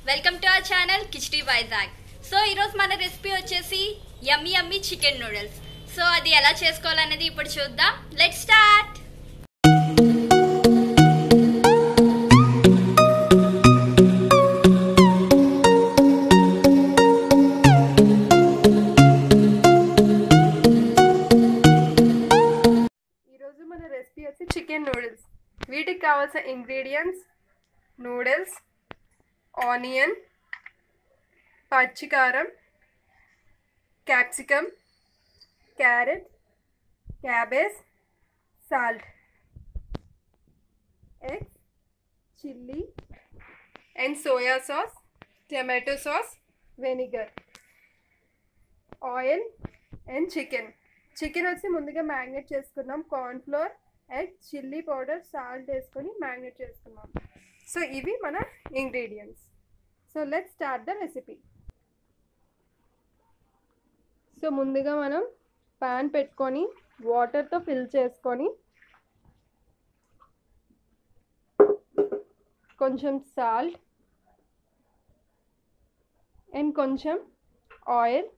Welcome to our channel Kichidi Vizag. So ఈరోజు మన recipe వచ్చేసి yummy yummy chicken noodles. So అది ఎలా చేసుకోవాలనేది ఇప్పుడు చూద్దాం. Let's start. ఈరోజు మన రెసిపీ వచ్చి చికెన్ నూడిల్స్. వీటికి కావాల్సిన ఇంగ్రీడియంట్స్ నూడిల్స్, ఆనియన్, పచ్చికారం, capsicum, carrot, cabbage, salt, eggs, chilli and soya sauce, tomato sauce, vinegar, oil and chicken. Chicken వచ్చి ముందుగా మ్యారినేట్ చేసుకున్నాం. Cornflour, egg, chilli powder, salt వేసుకొని మ్యారినేట్ చేసుకున్నాం. సో ఇవి మన ingredients. So let's start the recipe. So ముందుగా మనం pan పెట్టుకొని వాటర్తో ఫిల్ చేసుకొని కొంచెం సాల్ట్ అండ్ కొంచెం ఆయిల్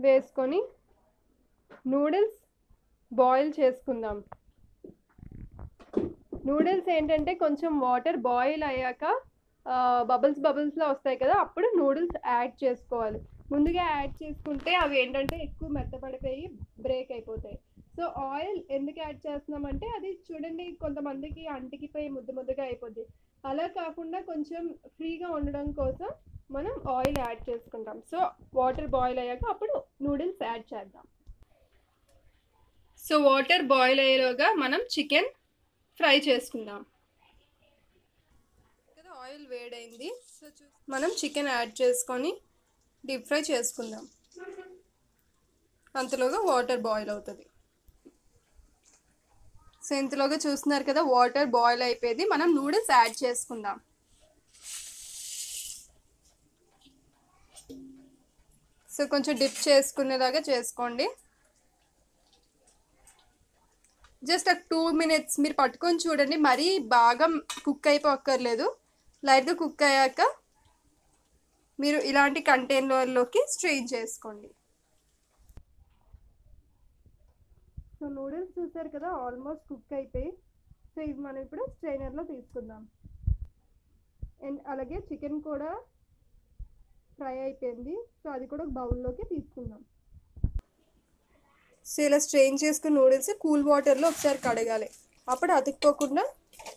వేసుకొని నూడిల్స్ బాయిల్ చేసుకుందాం. నూడిల్స్ ఏంటంటే కొంచెం వాటర్ బాయిల్ అయ్యాక బబుల్స్లో వస్తాయి కదా, అప్పుడు నూడిల్స్ యాడ్ చేసుకోవాలి. ముందుగా యాడ్ చేసుకుంటే అవి ఏంటంటే ఎక్కువ మెత్తపడిపోయి బ్రేక్ అయిపోతాయి. సో ఆయిల్ ఎందుకు యాడ్ చేస్తున్నామంటే అది చూడండి కొంతమందికి అంటికిపోయి ముద్దగా అయిపోద్ది. అలా కాకుండా కొంచెం ఫ్రీగా ఉండడం కోసం మనం ఆయిల్ యాడ్ చేసుకుంటాం. సో వాటర్ బాయిల్ అయ్యాక అప్పుడు నూడిల్స్ యాడ్ చేద్దాం. సో వాటర్ బాయిల్ అయ్యేలోగా మనం చికెన్ ఫ్రై చేసుకుందాం. కదా ఆయిల్ వేడైంది. సో మనం చికెన్ యాడ్ చేసుకొని డీప్ ఫ్రై చేసుకుందాం. అంతలోగా వాటర్ బాయిల్ అవుతుంది. సో ఇంతలోగా చూస్తున్నారు కదా వాటర్ బాయిల్ అయిపోయింది. మనం నూడిల్స్ యాడ్ చేసుకుందాం. సో కొంచెం డిప్ చేసుకునేలాగా చేసుకోండి. జస్ట్ 2 minutes మీరు పట్టుకొని చూడండి. మరీ బాగా కుక్ అయిపోక్కర్లేదు. లైట్గా కుక్ అయ్యాక మీరు ఇలాంటి కంటైనర్లోకి స్ట్రెయిన్ చేసుకోండి. సో నూడిల్స్ చూసారు కదా ఆల్మోస్ట్ కుక్ అయిపోయి. సో ఇవి మనం ఇప్పుడు స్ట్రైనర్లో తీసుకుందాం. అండ్ అలాగే చికెన్ కూడా ఫ్రై అయిపోయింది. సో అది కూడా బౌల్లోకి తీసుకుందాం. సో ఇలా స్ట్రెయిన్ చేసుకున్న నూడిల్స్ కూల్ వాటర్లో ఒకసారి కడగాలి. అప్పుడు అతుక్కోకుండా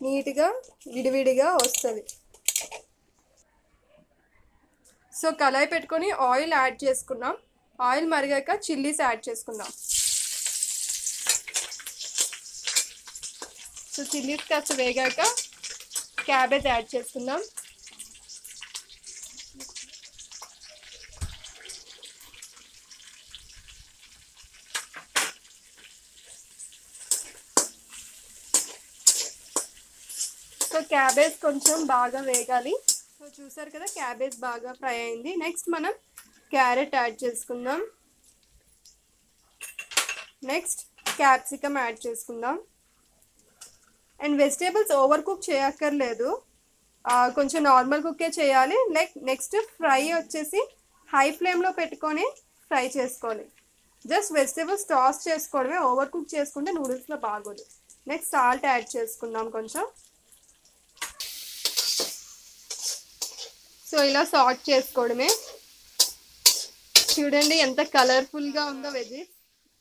నీట్గా విడివిడిగా వస్తుంది. సో కళాయి పెట్టుకొని ఆయిల్ యాడ్ చేసుకున్నాం. ఆయిల్ మరిగాక చిల్లీస్ యాడ్ చేసుకుందాం. సో చిల్లీస్ కాస్త వేగాక క్యాబేజ్ యాడ్ చేసుకుందాం. సో క్యాబేజ్ కొంచెం బాగా వేగాలి. సో చూసారు కదా క్యాబేజ్ బాగా ఫ్రై అయింది. నెక్స్ట్ మనం క్యారెట్ యాడ్ చేసుకుందాం. నెక్స్ట్ క్యాప్సికమ్ యాడ్ చేసుకుందాం. అండ్ వెజిటేబుల్స్ ఓవర్ కుక్ చేయక్కర్లేదు, కొంచెం నార్మల్ కుక్కే చేయాలి. నెక్స్ట్ ఫ్రై వచ్చేసి హై ఫ్లేమ్లో పెట్టుకొని ఫ్రై చేసుకోవాలి. జస్ట్ వెజిటేబుల్స్ టాస్ చేసుకోవడమే, ఓవర్ కుక్ చేసుకుంటే నూడిల్స్లో బాగోదు. నెక్స్ట్ సాల్ట్ యాడ్ చేసుకుందాం కొంచెం. సో ఇలా సాట్ చేసుకోవడమే. చూడండి ఎంత కలర్ఫుల్గా ఉందో వెజ్జెస్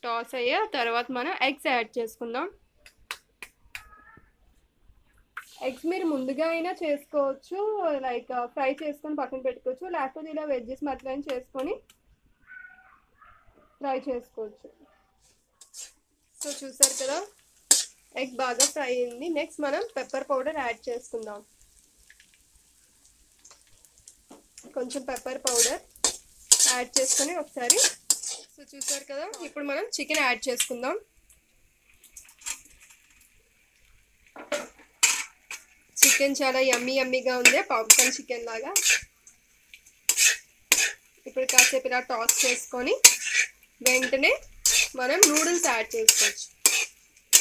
టాస్ అయ్యా తర్వాత మనం ఎగ్స్ యాడ్ చేసుకుందాం. ఎగ్స్ మీరు ముందుగా అయినా చేసుకోవచ్చు, లైక్ ఫ్రై చేసుకొని పక్కన పెట్టుకోవచ్చు. లేకపోతే ఇలా వెజ్జెస్ మధ్యలో చేసుకొని ఫ్రై చేసుకోవచ్చు. సో చూసారు కదా ఎగ్ బాగా ఫ్రై అయింది. నెక్స్ట్ మనం పెప్పర్ పౌడర్ యాడ్ చేసుకుందాం. కొంచెం పెప్పర్ పౌడర్ యాడ్ చేసుకొని ఒకసారి. సో చూసారు కదా ఇప్పుడు మనం చికెన్ యాడ్ చేసుకుందాం. చికెన్ చాలా యమ్మీగా ఉంది, పాప్కార్న్ చికెన్ లాగా. ఇప్పుడు కాసేపు ఇలా టాస్ చేసుకొని వెంటనే మనం నూడిల్స్ యాడ్ చేసుకోవచ్చు.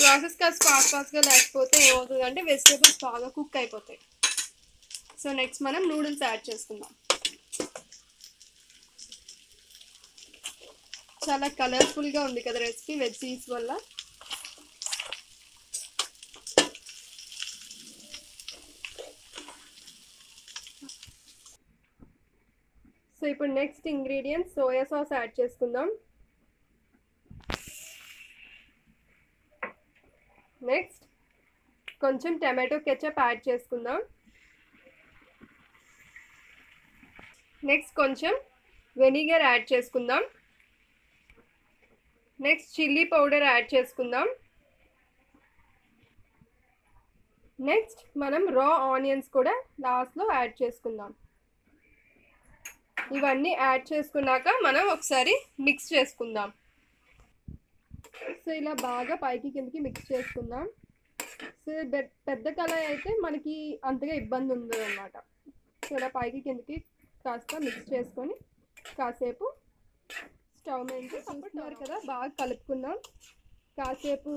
ప్రాసెస్ కాస్త ఫాస్ట్గా లేకపోతే ఏమవుతుంది అంటే వెజిటేబుల్స్ బాగా కుక్ అయిపోతాయి. సో నెక్స్ట్ మనం నూడిల్స్ యాడ్ చేసుకుందాం. చాలా కలర్ఫుల్గా ఉంది కదా రెసిపీ వెజ్జీస్ వల్ల. సో ఇప్పుడు next ingredient soya sauce add చేసుకుందాం. నెక్స్ట్ కొంచెం టమాటో కెచప్ యాడ్ చేసుకుందాం. నెక్స్ట్ కొంచెం వెనిగర్ యాడ్ చేసుకుందాం. నెక్స్ట్ చిల్లీ పౌడర్ యాడ్ చేసుకుందాం. నెక్స్ట్ మనం రా ఆనియన్స్ కూడా లాస్ట్లో యాడ్ చేసుకుందాం. ఇవన్నీ యాడ్ చేసుకున్నాక మనం ఒకసారి మిక్స్ చేసుకుందాం. సో ఇలా బాగా పైకి కిందకి మిక్స్ చేసుకుందాం. సో పెద్ద కళాయి అయితే మనకి అంతగా ఇబ్బంది ఉండదు అన్నమాట. సో ఇలా పైకి కిందకి కాస్త మిక్స్ చేసుకొని కాసేపు స్టవ్ మీద చూస్తున్నారు కదా, బాగా కలుపుకుందాం. కాసేపు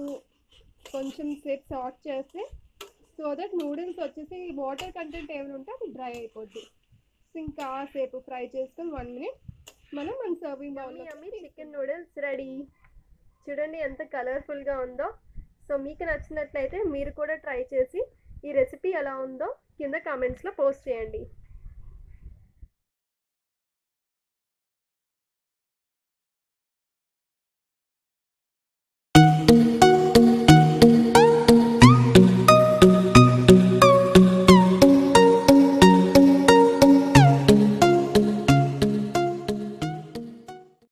కొంచెం సేపు సాట్ చేస్తే సో దట్ నూడిల్స్ వచ్చేసి వాటర్ కంటెంట్ ఏమైనా ఉంటే అది డ్రై అయిపోద్ది. సో ఇంకా సేపు ఫ్రై చేసుకొని 1 minute మనం మన సర్వింగ్ బౌల్లో చికెన్ నూడిల్స్ రెడీ. చూడండి ఎంత కలర్ఫుల్గా ఉందో. సో మీకు నచ్చినట్లయితే మీరు కూడా ట్రై చేసి ఈ రెసిపీ ఎలా ఉందో కింద కామెంట్స్లో పోస్ట్ చేయండి.